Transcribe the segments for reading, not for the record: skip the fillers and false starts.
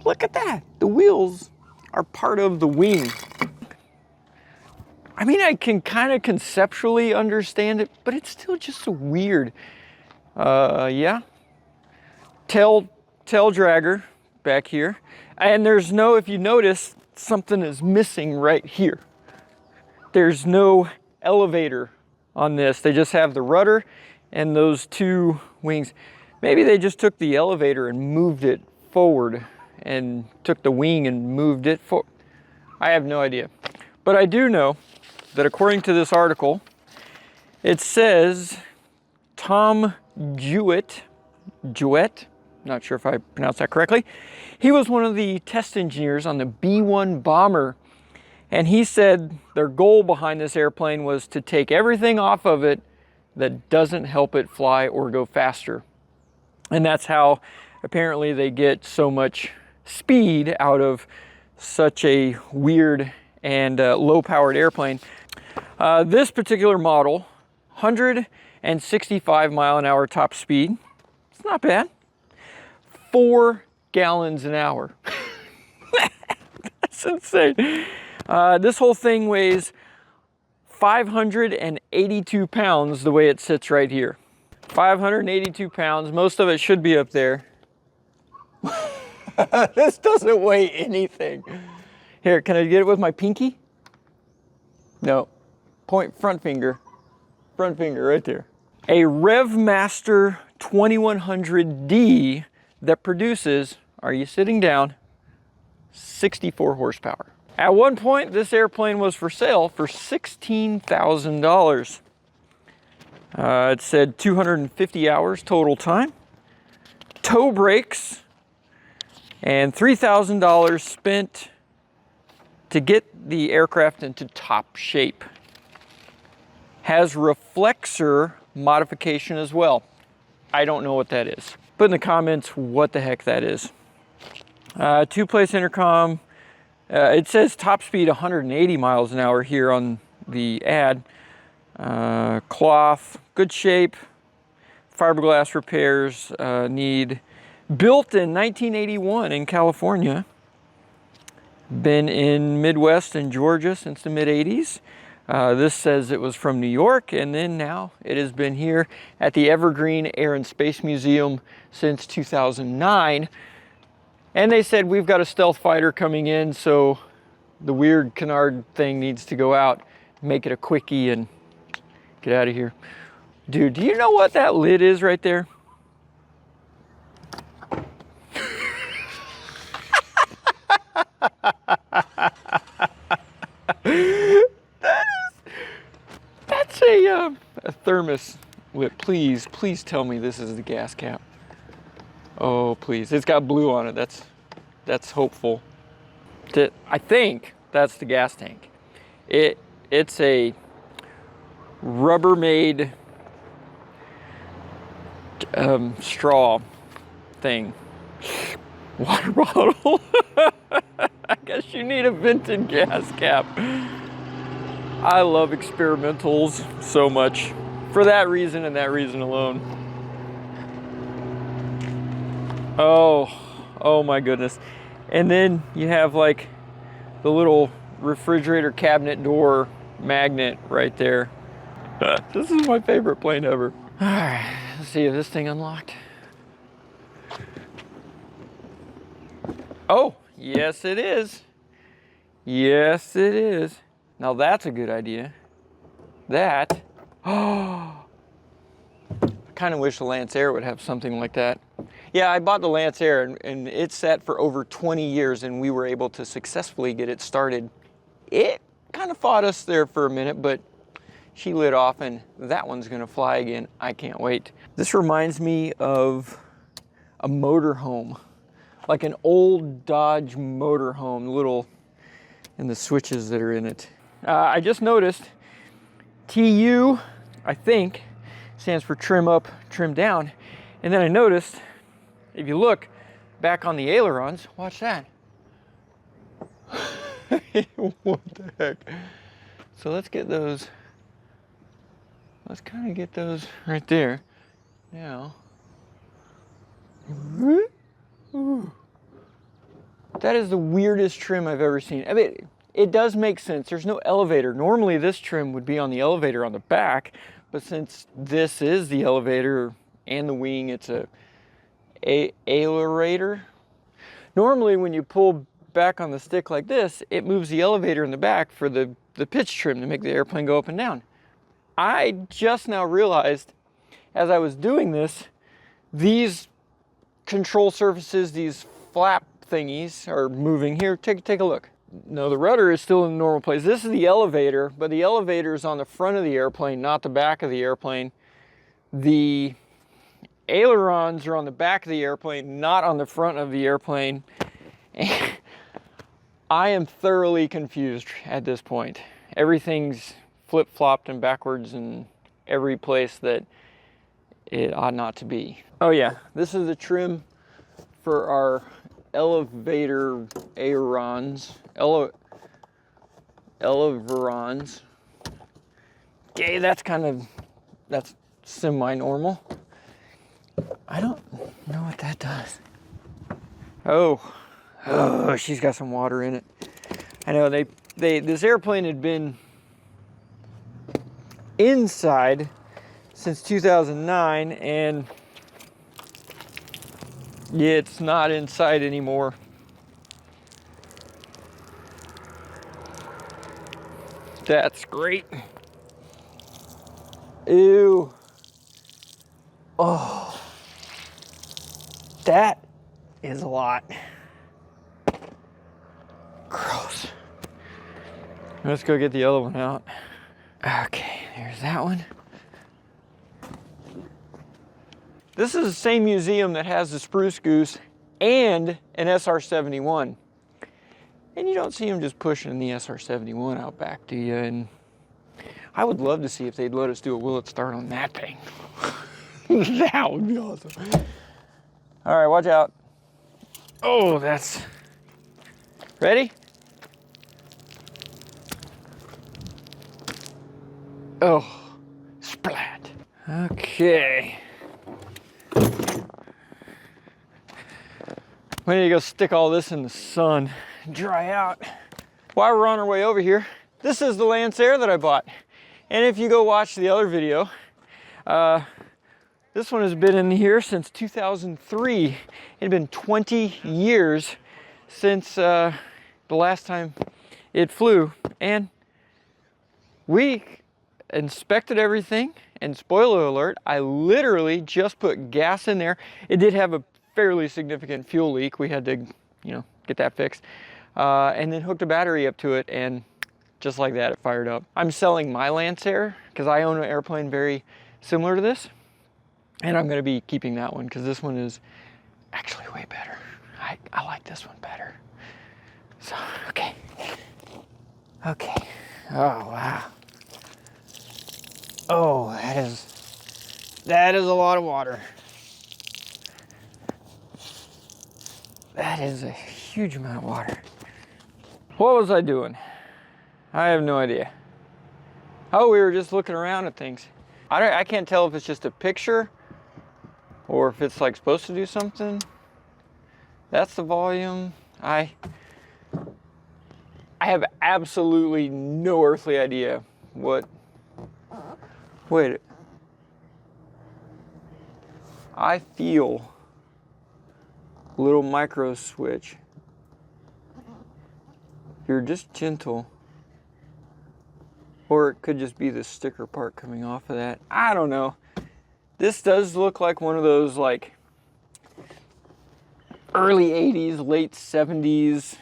Look at that. The wheels are part of the wing. I mean, I can kind of conceptually understand it, but it's still just so weird. Yeah. Tail dragger back here. And there's no, if you notice, something is missing right here. There's no elevator on this. They just have the rudder and those two wings. Maybe they just took the elevator and moved it forward and took the wing and moved it forward. I have no idea. But I do know that according to this article, it says Tom Jewett, not sure if I pronounced that correctly. He was one of the test engineers on the B-1 bomber, and he said their goal behind this airplane was to take everything off of it that doesn't help it fly or go faster. And that's how apparently they get so much speed out of such a weird and low-powered airplane. This particular model, 165 mile an hour top speed. It's not bad. 4 gallons an hour. That's insane. This whole thing weighs 582 pounds the way it sits right here. 582 pounds. Most of it should be up there. This doesn't weigh anything. Here, can I get it with my pinky? No. Point front finger. Front finger right there. A Revmaster 2100D that produces, are you sitting down, 64 horsepower. At one point, this airplane was for sale for $16,000. It said 250 hours total time, tow brakes, and $3,000 spent to get the aircraft into top shape. Has reflexor modification as well. I don't know what that is. Put in the comments what the heck that is. 2-place intercom. It says top speed 180 miles an hour here on the ad. Cloth, good shape. Fiberglass repairs need. Built in 1981 in California. Been in Midwest and Georgia since the mid-80s. This says it was from New York, and then now it has been here at the Evergreen Air and Space Museum since 2009. And they said, we've got a stealth fighter coming in, so the weird canard thing needs to go out, make it a quickie, and get out of here. Dude, do you know what that lid is right there? That's a thermos lid. Please tell me this is the gas cap. Oh, please. It's got blue on it. That's hopeful. I think that's the gas tank. It's a Rubbermaid straw thing. Water bottle. I guess you need a vented gas cap. I love experimentals so much for that reason and that reason alone. Oh my goodness. And then you have like the little refrigerator cabinet door magnet right there. This is my favorite plane ever. All right, let's see if this thing unlocked. Oh, yes it is. Yes it is. Now that's a good idea. That, I kind of wish the Lanceair would have something like that. Yeah, I bought the Lanceair and it sat for over 20 years and we were able to successfully get it started. It kind of fought us there for a minute, but she lit off and that one's gonna fly again. I can't wait. This reminds me of a motorhome, like an old Dodge motorhome, little, and the switches that are in it. I just noticed TU, I think, stands for trim up, trim down. And then I noticed, if you look back on the ailerons, watch that. What the heck? So let's get those, let's kind of get those right there. Now, That is the weirdest trim I've ever seen. I mean, it does make sense. There's no elevator. Normally this trim would be on the elevator on the back, but since this is the elevator and the wing, it's a ailerotor. Normally when you pull back on the stick like this, it moves the elevator in the back for the pitch trim to make the airplane go up and down. I just now realized as I was doing this, these control surfaces, these flap thingies are moving. Here, take a look. No, the rudder is still in the normal place. This is the elevator, but the elevator is on the front of the airplane, not the back of the airplane. The ailerons are on the back of the airplane, not on the front of the airplane. And I am thoroughly confused at this point. Everything's flip-flopped and backwards in every place that it ought not to be. Oh yeah, this is the trim for our elevator ailerons. Eleverons. Okay, that's semi-normal. I don't know what that does. Oh, she's got some water in it. I know this airplane had been inside since 2009, and yeah, it's not inside anymore. That's great. Ew. Oh, that is a lot. Gross. Let's go get the other one out. Okay, there's that one. This is the same museum that has the Spruce Goose and an SR-71. And you don't see them just pushing the SR-71 out back, do you? And I would love to see if they'd let us do a will it start on that thing. That would be awesome. All right, watch out. Oh, that's... Ready? Oh, splat. Okay. We need to go stick all this in the sun, dry out. While we're on our way over here, this is the Lanceair that I bought. And if you go watch the other video, this one has been in here since 2003. It had been 20 years since the last time it flew. And we inspected everything, and spoiler alert, I literally just put gas in there. It did have a fairly significant fuel leak. We had to, get that fixed. And then hooked a battery up to it, and just like that, it fired up. I'm selling my Lanceair because I own an airplane very similar to this. And I'm gonna be keeping that one because this one is actually way better. I like this one better. So, okay. Okay. Oh, wow. Oh, that is a lot of water. That is a huge amount of water. What was I doing? I have no idea. Oh, we were just looking around at things. I can't tell if it's just a picture or if it's like supposed to do something. That's the volume. I have absolutely no earthly idea what. Wait. I feel a little micro switch. You're just gentle. Or it could just be the sticker part coming off of that. I don't know. This does look like one of those like early 80s, late 70s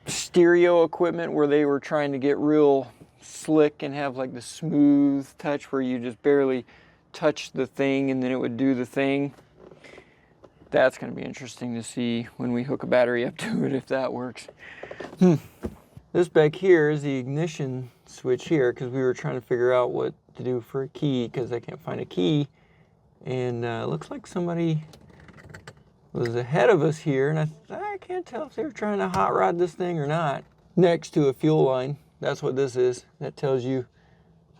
stereo equipment where they were trying to get real slick and have like the smooth touch where you just barely touch the thing and then it would do the thing. That's going to be interesting to see when we hook a battery up to it if that works. This back here is the ignition switch here because we were trying to figure out what to do for a key because I can't find a key. And it looks like somebody was ahead of us here, and I can't tell if they were trying to hot rod this thing or not. Next to a fuel line, that's what this is. That tells you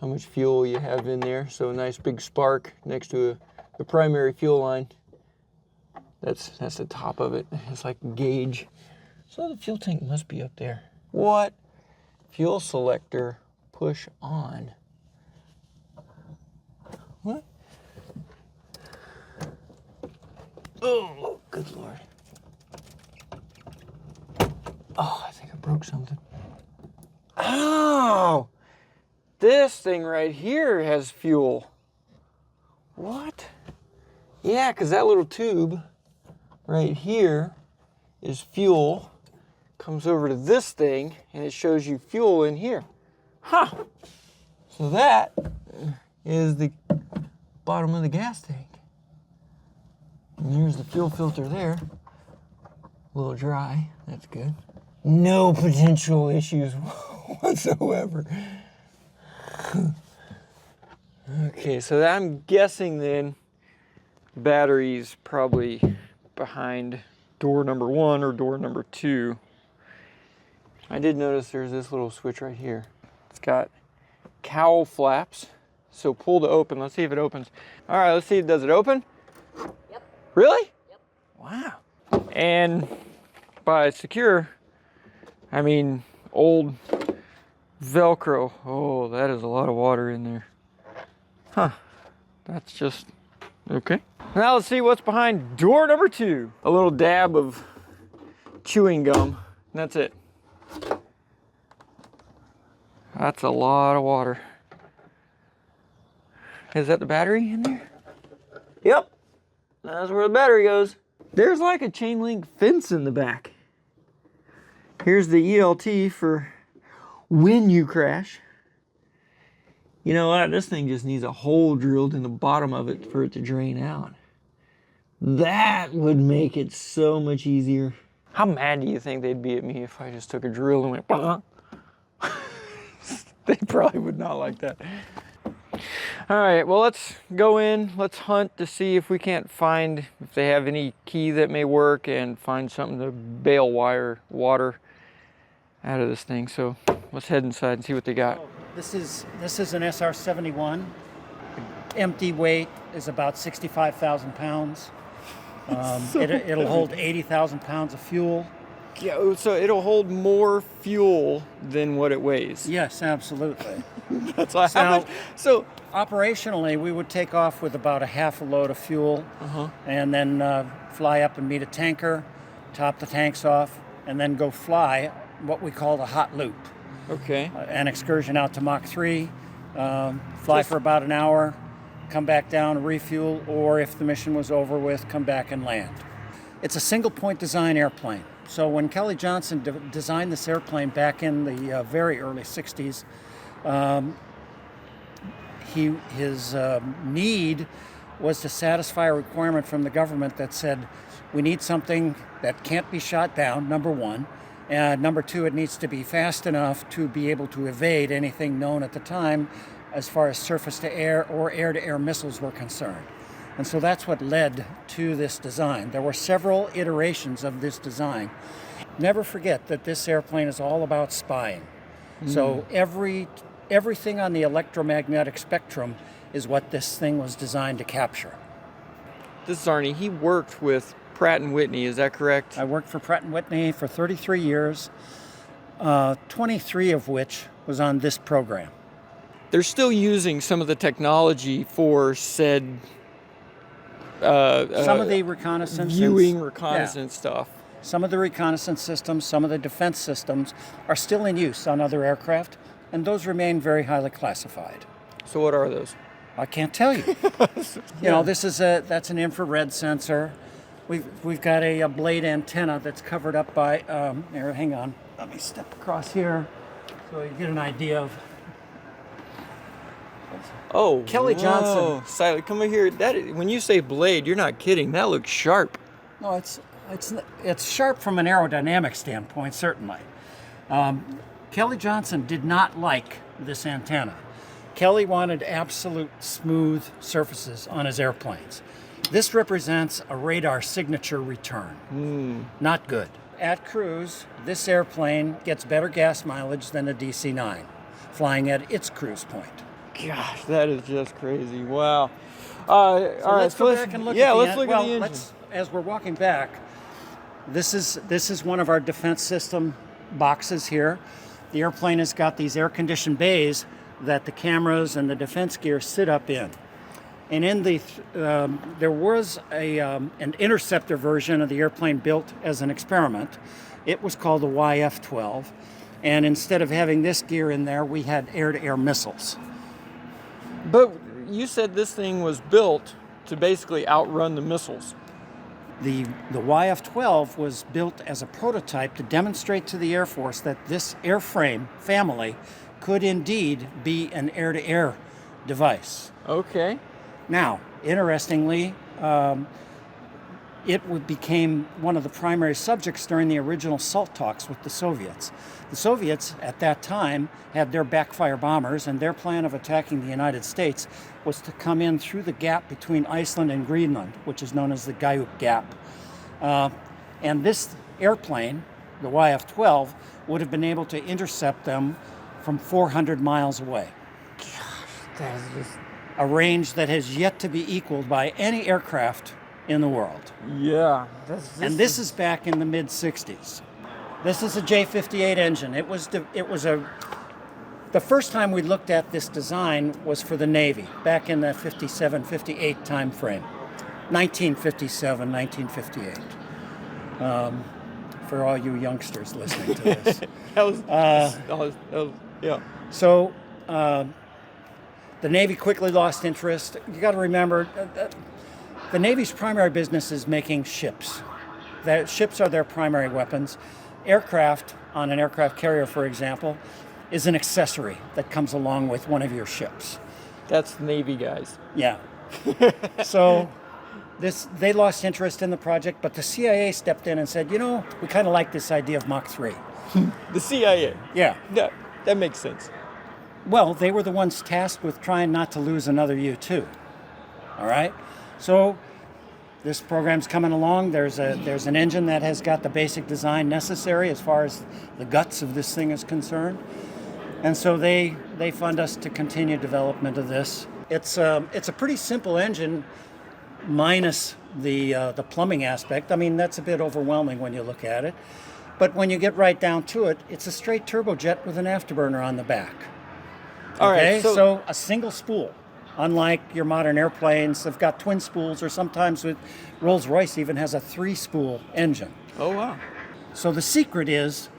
how much fuel you have in there. So a nice big spark next to the primary fuel line. That's the top of it. It's like a gauge. So the fuel tank must be up there. What? Fuel selector, push on. What? Oh, good Lord. Oh, I think I broke something. Oh! This thing right here has fuel. What? Yeah, because that little tube right here is fuel. Comes over to this thing, and it shows you fuel in here. Huh. So that is the bottom of the gas tank. And here's the fuel filter there. A little dry. That's good. No potential issues whatsoever. Okay, so I'm guessing then battery's probably behind door number 1 or door number 2. I did notice there's this little switch right here. It's got cowl flaps, so pull to open. Let's see if it opens. All right, let's see, does it open? Yep. Really? Yep. Wow. And by secure, I mean old Velcro. Oh, that is a lot of water in there. Huh, that's just, okay. Now let's see what's behind door number 2. A little dab of chewing gum, and that's it. That's a lot of water. Is that the battery in there? Yep, that's where the battery goes. There's like a chain link fence in the back. Here's the ELT for when you crash. You know what? This thing just needs a hole drilled in the bottom of it for it to drain out. That would make it so much easier. How mad do you think they'd be at me if I just took a drill and went, bah? They probably would not like that. All right, well, let's go in. Let's hunt to see if we can't find, if they have any key that may work, and find something to bail wire water out of this thing. So let's head inside and see what they got. This is an SR-71. Empty weight is about 65,000 pounds. It'll hold 80,000 pounds of fuel. Yeah, so it'll hold more fuel than what it weighs. Yes, absolutely. That's how much. So operationally, we would take off with about a half a load of fuel, and then fly up and meet a tanker, top the tanks off, and then go fly what we call the hot loop. Okay. An excursion out to Mach 3, fly for about an hour, come back down, refuel, or if the mission was over with, come back and land. It's a single point design airplane. So when Kelly Johnson designed this airplane back in the very early 60s, his need was to satisfy a requirement from the government that said, we need something that can't be shot down, number one, and number two, it needs to be fast enough to be able to evade anything known at the time as far as surface-to-air or air-to-air missiles were concerned. And so that's what led to this design. There were several iterations of this design. Never forget that this airplane is all about spying. So everything on the electromagnetic spectrum is what this thing was designed to capture. This is Arnie. He worked with Pratt & Whitney, is that correct? I worked for Pratt & Whitney for 33 years, 23 of which was on this program. They're still using some of the technology for said some of the reconnaissance reconnaissance stuff. Some of the reconnaissance systems, some of the defense systems are still in use on other aircraft, and those remain very highly classified. So what are those? I can't tell you. You know, that's an infrared sensor. We've got a blade antenna that's covered up by here. Hang on, let me step across here so you get an idea of. Oh, Kelly Johnson. Silent, come over here. When you say blade, you're not kidding. That looks sharp. No, it's sharp from an aerodynamic standpoint, certainly. Kelly Johnson did not like this antenna. Kelly wanted absolute smooth surfaces on his airplanes. This represents a radar signature return. Not good. At cruise, this airplane gets better gas mileage than a DC-9, flying at its cruise point. Gosh, that is just crazy. Wow. All right, let's go back and look at the let's look at the engine. as we're walking back, this is one of our defense system boxes here. The airplane has got these air-conditioned bays that the cameras and the defense gear sit up in. And in the there was an interceptor version of the airplane built as an experiment. It was called the YF-12, and instead of having this gear in there, we had air-to-air missiles. But you said this thing was built to basically outrun the missiles. The YF-12 was built as a prototype to demonstrate to the Air Force that this airframe family could indeed be an air-to-air device. Okay. Now, interestingly, it became one of the primary subjects during the original SALT talks with the Soviets. The Soviets, at that time, had their backfire bombers, and their plan of attacking the United States was to come in through the gap between Iceland and Greenland, which is known as the Guyuk Gap. And this airplane, the YF-12, would have been able to intercept them from 400 miles away. Gosh, that is just... a range that has yet to be equaled by any aircraft in the world. Yeah. This is back in the mid-60s. This is a J-58 engine. The first time we looked at this design was for the Navy, back in the 57, 58 time frame. 1957, 1958. For all you youngsters listening to this. Yeah. So, the Navy quickly lost interest. You got to remember, the Navy's primary business is making ships. Ships are their primary weapons. Aircraft, on an aircraft carrier, for example, is an accessory that comes along with one of your ships. That's Navy guys. Yeah. So they lost interest in the project, but the CIA stepped in and said, we kind of like this idea of Mach 3. The CIA. Yeah. That makes sense. Well, they were the ones tasked with trying not to lose another U-2. All right? So this program's coming along. There's an engine that has got the basic design necessary as far as the guts of this thing is concerned. And so they fund us to continue development of this. It's a pretty simple engine minus the plumbing aspect. I mean, that's a bit overwhelming when you look at it. But when you get right down to it, it's a straight turbojet with an afterburner on the back. All right, Okay, so a single spool. Unlike your modern airplanes, they've got twin spools, or sometimes with Rolls-Royce even has a 3-spool engine. Oh, wow. So the secret is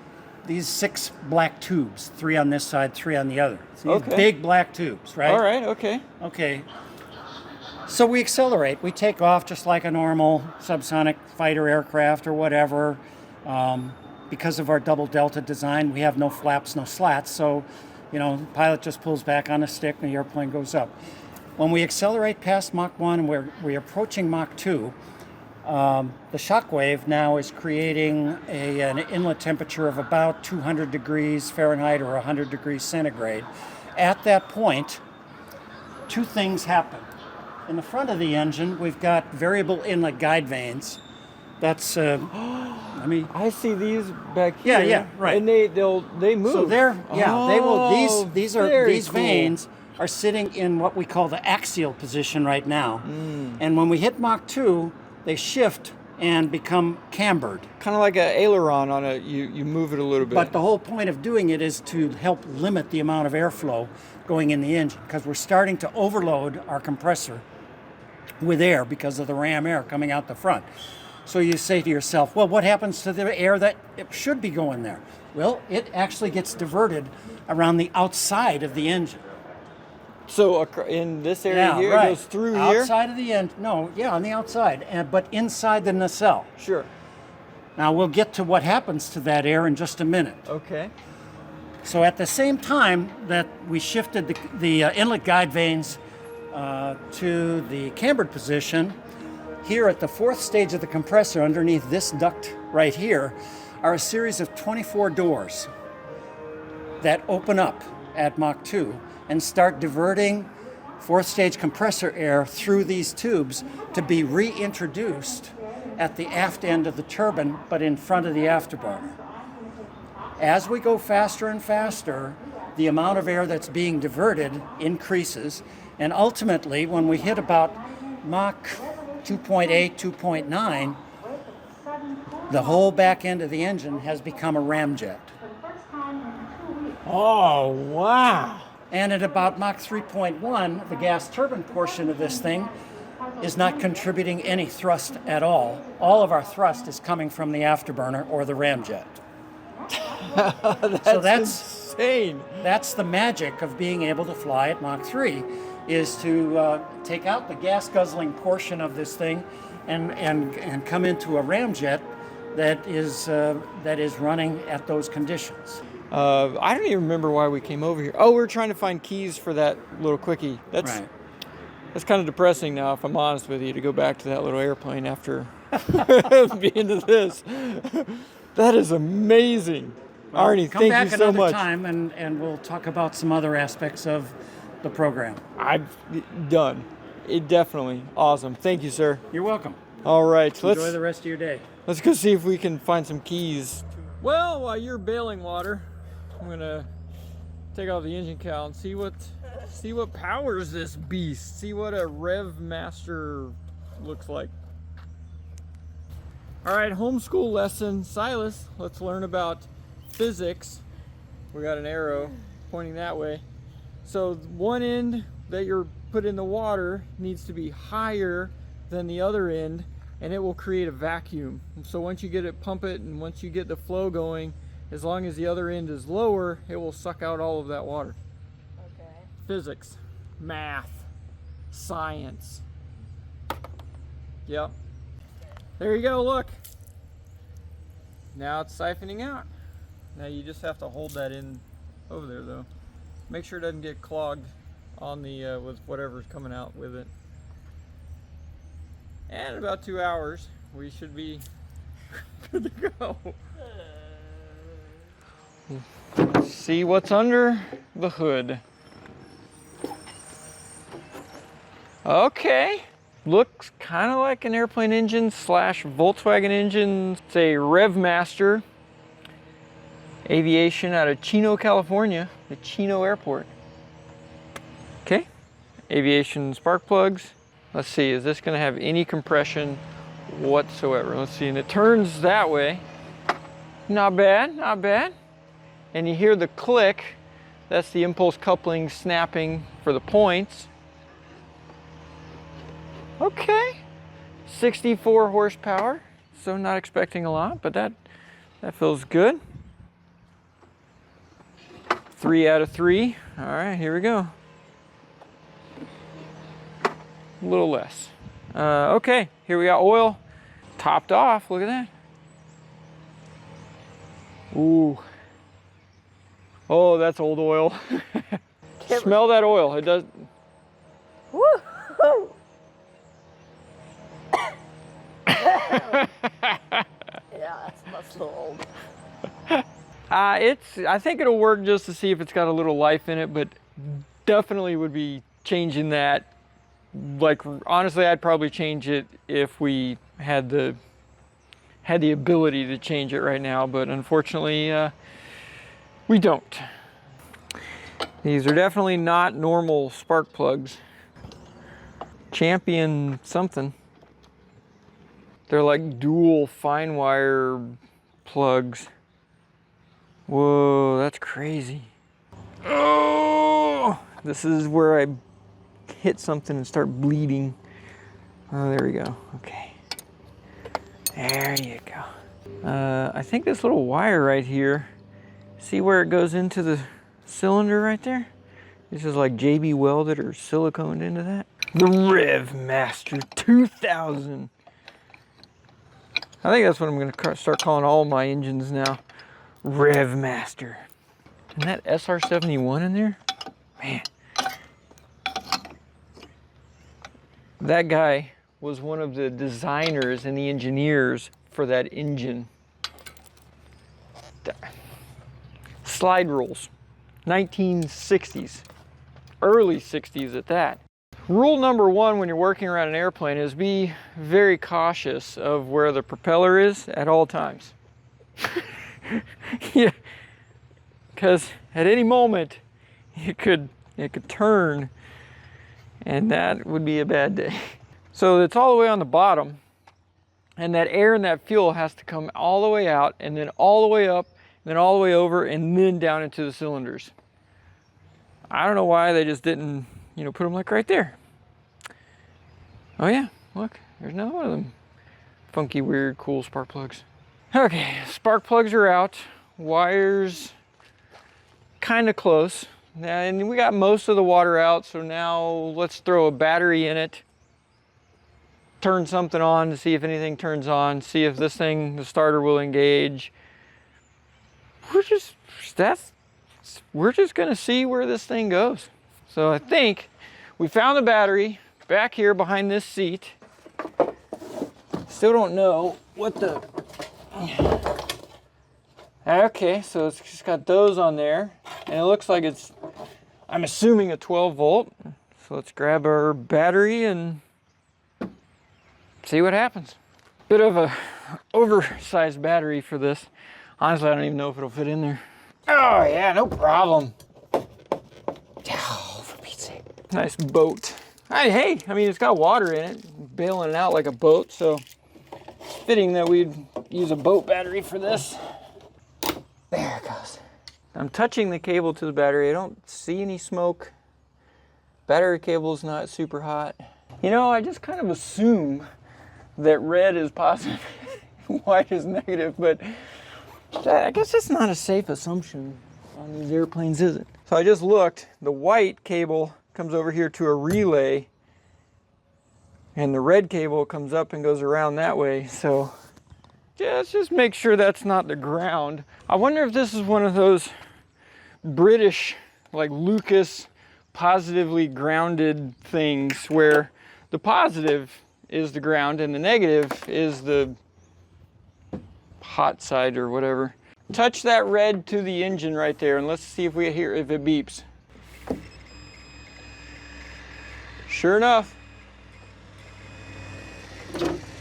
these 6 black tubes, 3 on this side, 3 on the other. So these big black tubes, right? All right, okay. Okay. So we accelerate. We take off just like a normal subsonic fighter aircraft or whatever. Because of our double delta design, we have no flaps, no slats. So, the pilot just pulls back on a stick and the airplane goes up. When we accelerate past Mach 1 and we're approaching Mach 2, the shock wave now is creating an inlet temperature of about 200 degrees Fahrenheit or 100 degrees centigrade. At that point, 2 things happen. In the front of the engine, we've got variable inlet guide vanes. That's, I see these back here. Yeah, right. And they move. So they will. These cool. vanes are sitting in what we call the axial position right now. And when we hit Mach 2, they shift and become cambered. Kind of like an aileron on you move it a little bit. But the whole point of doing it is to help limit the amount of airflow going in the engine, because we're starting to overload our compressor with air because of the ram air coming out the front. So you say to yourself, well, what happens to the air that it should be going there? Well, it actually gets diverted around the outside of the engine. So in this area here, right. It goes through outside of the engine. No, on the outside, but inside the nacelle. Sure. Now, we'll get to what happens to that air in just a minute. Okay. So at the same time that we shifted the inlet guide vanes to the cambered position, here at the 4th stage of the compressor, underneath this duct right here, are a series of 24 doors that open up at Mach 2 and start diverting 4th stage compressor air through these tubes to be reintroduced at the aft end of the turbine, but in front of the afterburner. As we go faster and faster, the amount of air that's being diverted increases, and ultimately, when we hit about Mach 2.8, 2.9, the whole back end of the engine has become a ramjet. Oh, wow. And at about Mach 3.1, the gas turbine portion of this thing is not contributing any thrust at all. All of our thrust is coming from the afterburner or the ramjet. That's insane. That's the magic of being able to fly at Mach 3, is to take out the gas guzzling portion of this thing and come into a ramjet that is running at those conditions. I don't even remember why we came over here. Oh, we were trying to find keys for that little quickie. Right. That's kind of depressing now, if I'm honest with you, to go back to that little airplane after being to this. That is amazing. Well, Arnie, thank you so come much. back another time and we'll talk about some other aspects of the program. I'm done. It definitely awesome. Thank you, sir. You're welcome. All right, so Enjoy the rest of your day. let's go see if we can find some keys. Well, while you're bailing water, I'm gonna take off the engine cowl and see what powers this beast. See what a Revmaster looks like. All right, homeschool lesson. Silas, let's learn about physics. We got an arrow pointing that way. So one end that you're put in the water needs to be higher than the other end, and it will create a vacuum. And so once you get it, pump it, and once you get the flow going, as long as the other end is lower, it will suck out all of that water. Okay. Physics, math, science. Yep. There you go, look. Now it's siphoning out. Now you just have to hold that in over there though. Make sure it doesn't get clogged on the with whatever's coming out with it. And in about 2 hours, we should be good to go. See what's under the hood. Okay, looks kind of like an airplane engine slash Volkswagen engine. It's a Revmaster Aviation out of Chino, California, the Chino airport. Okay, aviation spark plugs. Let's see, is this gonna have any compression whatsoever? Let's see, and it turns that way. Not bad, not bad. And you hear the click. That's the impulse coupling snapping for the points. Okay, 64 horsepower. So not expecting a lot, but that feels good. 3 out of 3. All right, here we go. A little less. Okay, here we got oil topped off. Look at that. Ooh. Oh, that's old oil. Smell that oil. It does. Woo! Yeah, it smells a little old. I think it'll work just to see if it's got a little life in it, but definitely would be changing that. Like, honestly, I'd probably change it if we had the ability to change it right now, but unfortunately, we don't. These are definitely not normal spark plugs. Champion something. They're like dual fine wire plugs. Whoa, that's crazy. Oh, this is where I hit something and start bleeding. Oh, there we go. Okay. There you go. I think this little wire right here, see where it goes into the cylinder right there? This is like JB welded or siliconed into that. The Revmaster 2000. I think that's what I'm gonna start calling all my engines now. Revmaster. And that SR71 in there? Man. That guy was one of the designers and the engineers for that engine. Slide rules. 1960s. Early 60s at that. Rule number 1 when you're working around an airplane is be very cautious of where the propeller is at all times. Yeah, because at any moment it could turn, and that would be a bad day. So it's all the way on the bottom, and that air and that fuel has to come all the way out, and then all the way up, and then all the way over, and then down into the cylinders. I don't know why they just didn't, you know, put them like right there. Oh yeah, look, there's another one of them funky, weird, cool spark plugs. Okay, spark plugs are out, wires kind of close. And we got most of the water out, so now let's throw a battery in it. Turn something on to see if anything turns on, see if this thing, the starter, will engage. We're just gonna see where this thing goes. So I think we found the battery back here behind this seat. Still don't know what the... Okay, so it's just got those on there, and it looks like it's, I'm assuming, a 12 volt. So let's grab our battery and see what happens. Bit of a oversized battery for this. Honestly, I don't even know if it'll fit in there. Oh yeah, no problem. Oh, for Pete's sake. Nice boat. Hey, I mean, it's got water in it, bailing it out like a boat, so it's fitting that we'd use a boat battery for this. There it goes. I'm touching the cable to the battery. I don't see any smoke. Battery cable is not super hot. You know, I just kind of assume that red is positive, white is negative, but I guess it's not a safe assumption on these airplanes, is it? So I just looked. The white cable comes over here to a relay, and the red cable comes up and goes around that way. So yeah, let's just make sure that's not the ground. I wonder if this is one of those British, like Lucas, positively grounded things where the positive is the ground and the negative is the hot side or whatever. Touch that red to the engine right there, and let's see if we hear if it beeps. Sure enough,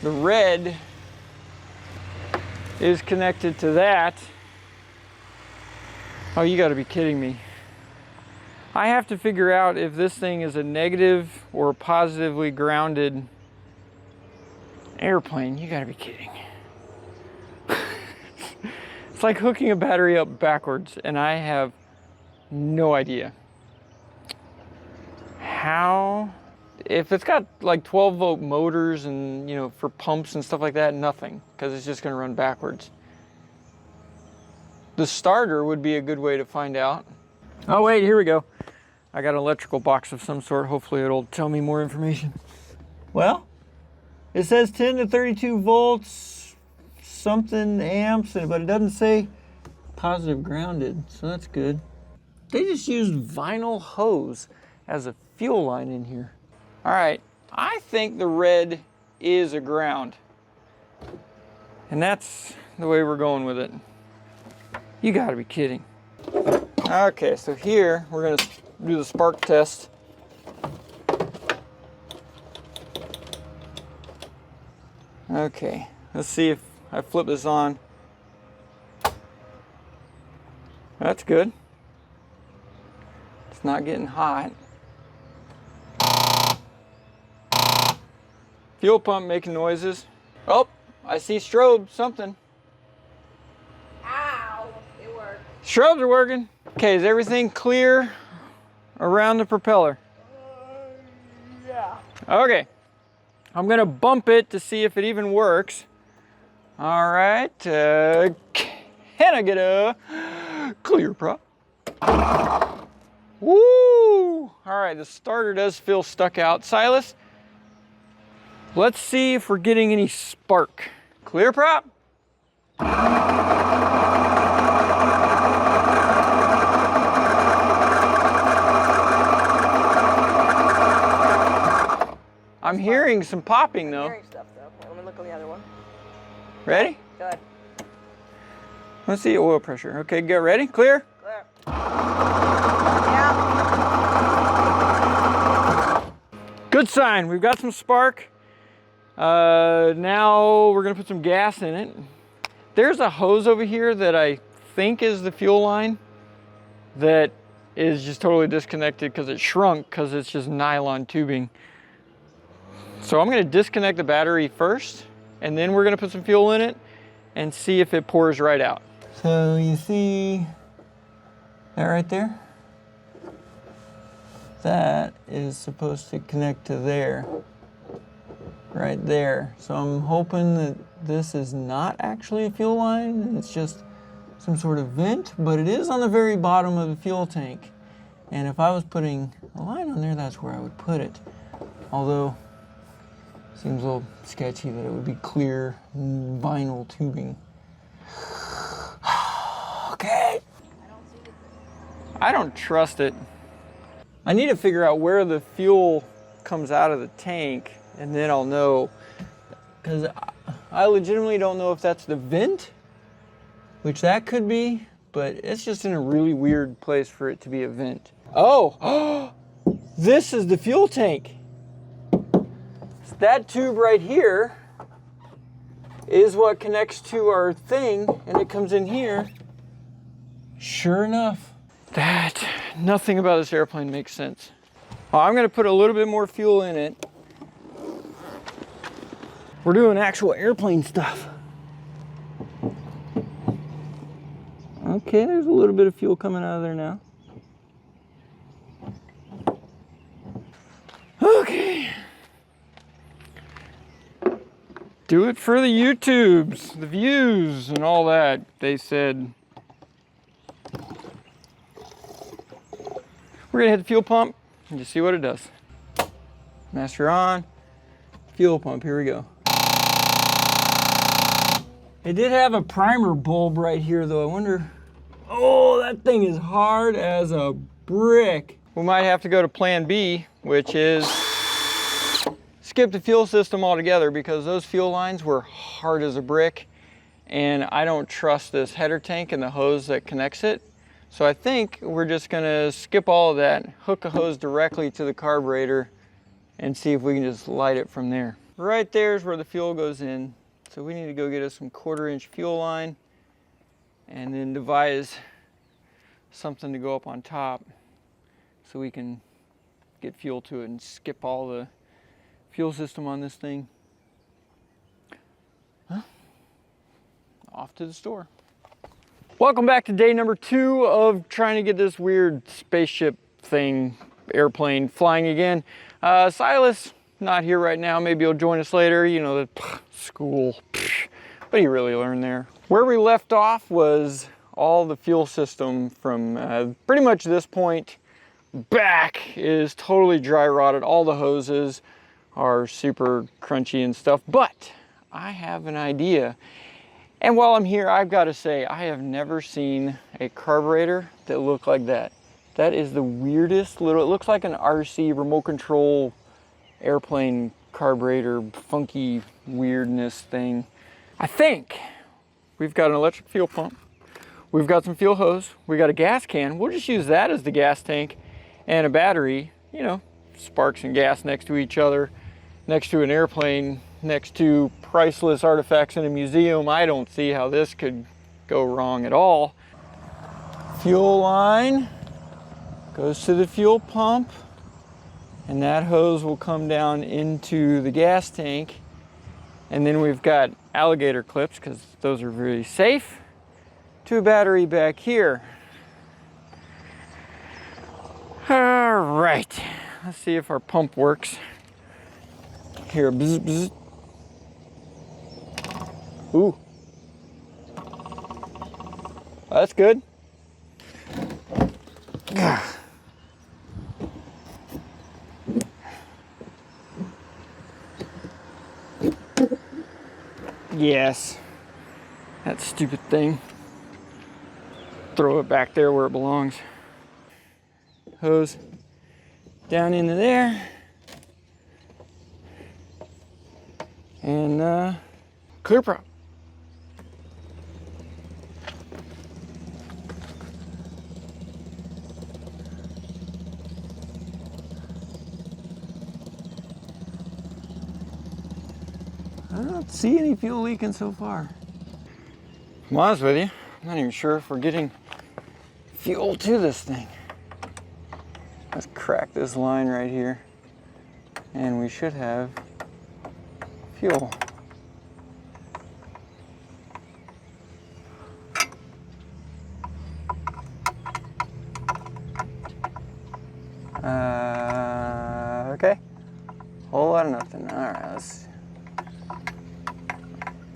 the red is connected to that. Oh, you gotta be kidding me. I have to figure out if this thing is a negative or positively grounded airplane. You gotta be kidding. It's like hooking a battery up backwards, and I have no idea. How? If it's got like 12 volt motors and, you know, for pumps and stuff like that, nothing, because it's just gonna run backwards. The starter would be a good way to find out. Oh wait, here we go. I got an electrical box of some sort. Hopefully it'll tell me more information. Well, it says 10 to 32 volts, something amps, but it doesn't say positive grounded, so that's good. They just used vinyl hose as a fuel line in here. All right, I think the red is a ground. And that's the way we're going with it. You gotta be kidding. Okay, so here we're gonna do the spark test. Okay, let's see if I flip this on. That's good. It's not getting hot. Fuel pump making noises. Oh, I see strobe, something. Ow! It worked. Strobes are working. Okay, is everything clear around the propeller? Yeah. Okay, I'm gonna bump it to see if it even works. All right, can I get a clear prop? Woo! All right, the starter does feel stuck out. Silas, let's see if we're getting any spark. Clear prop? I'm hearing some popping though. Hearing stuff though. Let me look on the other one. Ready? Good. Let's see oil pressure. Okay, get ready. Clear? Clear. Yeah. Good sign. We've got some spark. Now we're gonna put some gas in it. There's a hose over here that I think is the fuel line that is just totally disconnected because it shrunk because it's just nylon tubing. So I'm gonna disconnect the battery first, and then we're gonna put some fuel in it and see if it pours right out. So you see that right there? That is supposed to connect to there, right there. So I'm hoping that this is not actually a fuel line, and it's just some sort of vent, but it is on the very bottom of the fuel tank. And if I was putting a line on there, that's where I would put it. Although, it seems a little sketchy that it would be clear vinyl tubing. Okay. I don't trust it. I need to figure out where the fuel comes out of the tank, and then I'll know. Because I legitimately don't know if that's the vent, which that could be, but it's just in a really weird place for it to be a vent. Oh, this is the fuel tank. That tube right here is what connects to our thing, and it comes in here. Sure enough. Nothing about this airplane makes sense. Well, I'm gonna put a little bit more fuel in it. We're doing actual airplane stuff. Okay, there's a little bit of fuel coming out of there now. Okay. Do it for the YouTubes, the views, and all that, they said. We're gonna hit the fuel pump and just see what it does. Master on, fuel pump, here we go. It did have a primer bulb right here though. I wonder, oh, that thing is hard as a brick. We might have to go to plan B, which is skip the fuel system altogether, because those fuel lines were hard as a brick, and I don't trust this header tank and the hose that connects it. So I think we're just gonna skip all of that, hook a hose directly to the carburetor, and see if we can just light it from there. Right there is where the fuel goes in. So we need to go get us some 1/4-inch fuel line, and then devise something to go up on top so we can get fuel to it and skip all the fuel system on this thing. Huh? Off to the store. Welcome back to day number 2 of trying to get this weird spaceship thing, airplane, flying again. Silas, not here right now. Maybe he'll join us later. You know, the school. What do you really learn there? Where we left off was all the fuel system from pretty much this point back is totally dry rotted. All the hoses are super crunchy and stuff, but I have an idea. And while I'm here, I've got to say, I have never seen a carburetor that looked like that. That is the weirdest little, it looks like an RC remote control airplane carburetor, funky weirdness thing. I think we've got an electric fuel pump. We've got some fuel hose. We got a gas can. We'll just use that as the gas tank, and a battery, you know, sparks and gas next to each other, next to an airplane, next to priceless artifacts in a museum. I don't see how this could go wrong at all. Fuel line goes to the fuel pump, and that hose will come down into the gas tank. And then we've got alligator clips, because those are very safe, to a battery back here. All right, let's see if our pump works. Here, bzz, bzz. Ooh. That's good. Yes. That stupid thing. Throw it back there where it belongs. Hose down into there. And clear prop. I don't see any fuel leaking so far. To be honest with you, I'm not even sure if we're getting fuel to this thing. Let's crack this line right here, and we should have fuel. Okay. Whole lot of nothing. All right,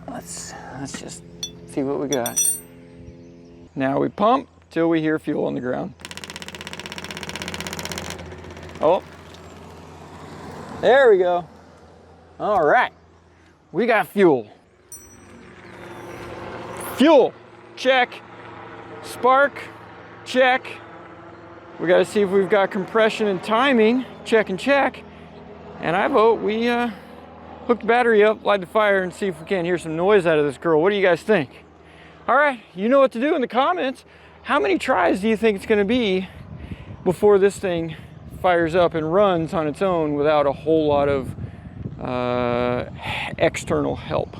let's just see what we got. Now we pump till we hear fuel on the ground. Oh, there we go. All right, we got fuel. Fuel, check. Spark, check. We got to see if we've got compression and timing, check and check. And I vote we hook the battery up, light the fire, and see if we can't hear some noise out of this girl. What do you guys think? All right, you know what to do in the comments. How many tries do you think it's going to be before this thing fires up and runs on its own without a whole lot of external help?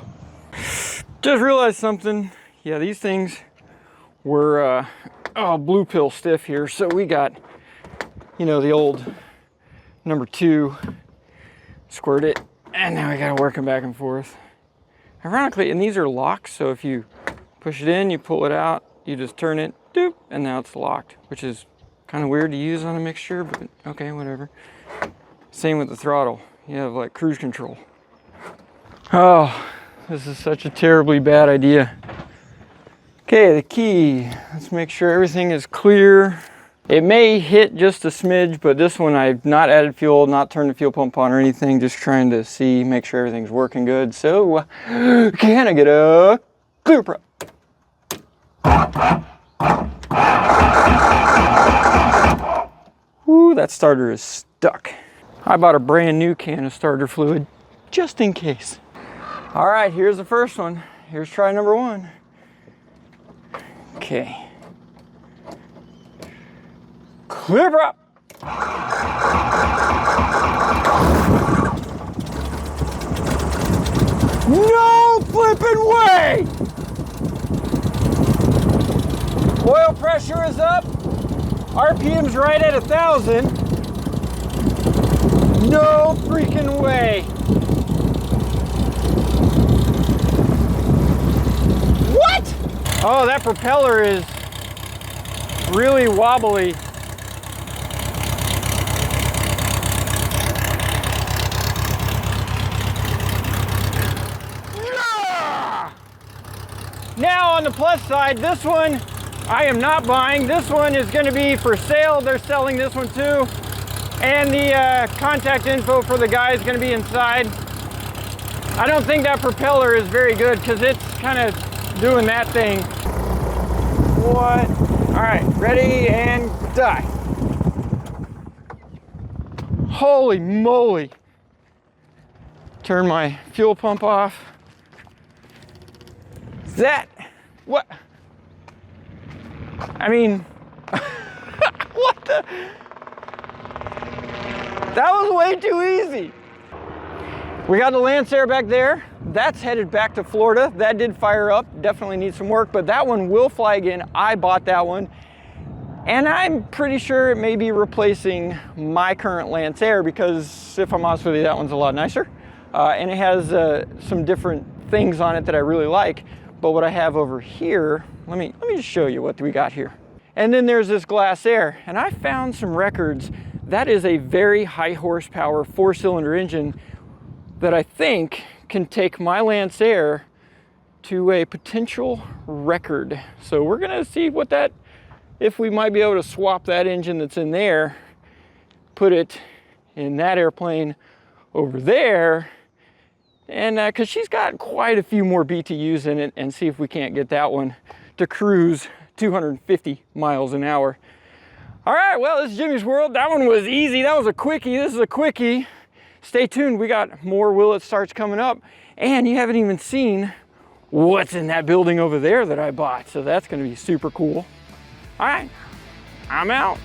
Just realized something. Yeah, these things were blue pill stiff here. So we got, you know, the old number 2, squirt it, and now we got to work them back and forth. Ironically, and these are locked, so if you push it in, you pull it out, you just turn it, doop, and now it's locked, which is kind of weird to use on a mixture, but okay, whatever. Same with the throttle. You have like cruise control. Oh, this is such a terribly bad idea. Okay, the key. Let's make sure everything is clear. It may hit just a smidge, but this one I've not added fuel, not turned the fuel pump on or anything, just trying to see, make sure everything's working good. So, can I get a clear prep? Ooh, that starter is stuck. I bought a brand new can of starter fluid, just in case. All right, here's the first one. Here's try number 1. Okay. Clear prep. No flipping way! Oil pressure is up. RPM's right at 1,000. No freaking way. What? Oh, that propeller is really wobbly. Yeah! Now on the plus side, this one I am not buying. This one is going to be for sale. They're selling this one too. And the contact info for the guy is going to be inside. I don't think that propeller is very good because it's kind of doing that thing. What? All right, ready and die. Holy moly. Turn my fuel pump off. That, what? I mean, what the? That was way too easy. We got the Lanceair back there. That's headed back to Florida. That did fire up, definitely needs some work, but that one will fly again. I bought that one. And I'm pretty sure it may be replacing my current Lanceair because if I'm honest with you, that one's a lot nicer. And it has some different things on it that I really like. But what I have over here, let me just show you what we got here. And then there's this Lanceair, and I found some records. That is a very high horsepower 4-cylinder engine that I think can take my Lanceair to a potential record. So we're gonna see what that, if we might be able to swap that engine that's in there, put it in that airplane over there, and because she's got quite a few more BTUs in it, and see if we can't get that one to cruise 250 miles an hour. All right, well, this is Jimmy's World. That one was easy. That was a quickie. This is a quickie. Stay tuned. We got more Will It Starts coming up, and you haven't even seen what's in that building over there that I bought. So that's going to be super cool. All right, I'm out.